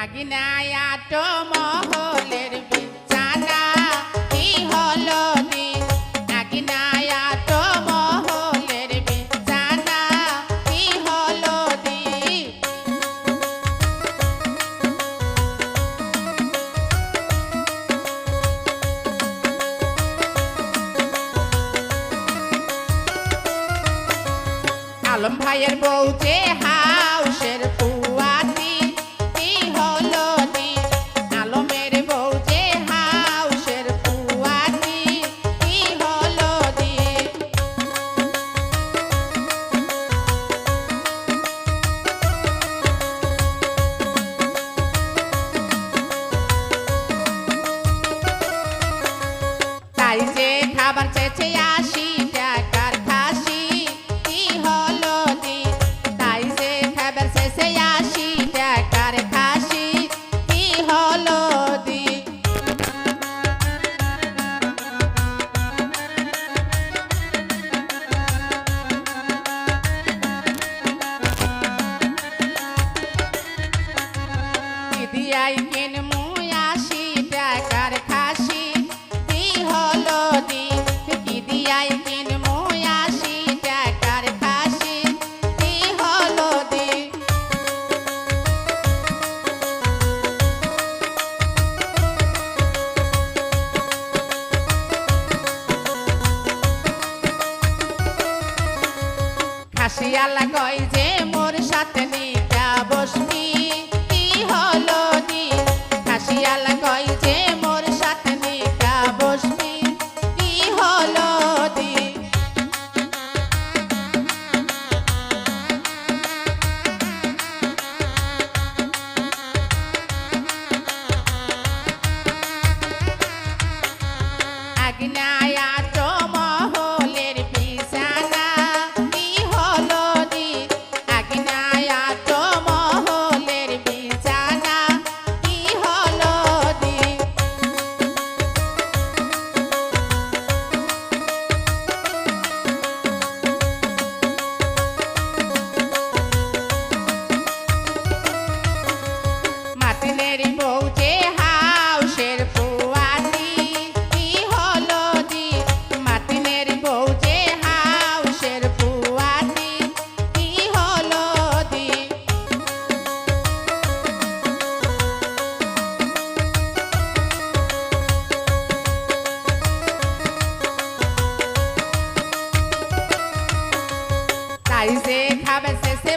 আগিনায়া তো মহলের বিছানা কি হলো দিন আগিনায়া তো মহলের বিছানা কি হলো দিন আলম ভাইয়ের বউ যে হাউসের পুয়াতি কি হলো দিন আলমের বউ যে হাউসের পুয়াতি কি হলো দিন তাই যে খাবার চেয়েছে 80 টাকার খাসি কি হলো দিন তাই যে খাবার চেয়েছে 80 টাকার খাসি কি হলো দিন দিদিয়াই কিনমু 80 টাকার খাসি কি হলো দিন দিদিয়াই কিনমু 80 টাকার খাসি কি হলো দিন খাসিয়ালা কই যে মোর সাথে নিকা বসবি কি হলো দিন খাসিয়ালা কই যে মোর সাথে নিকা বসবি কি হলো দিন আগিনায়া তো মহলের বিছানা কি হলো দিন আগিনায়া তো মহলের বিছানা কি হলো দিন মাতিনের বউ যে হাউসের পুয়াতি কি হলো দিন মাতিনের বউ যে হাউসের পুয়াতি কি হলো দিন তাই যে খাবে শেষে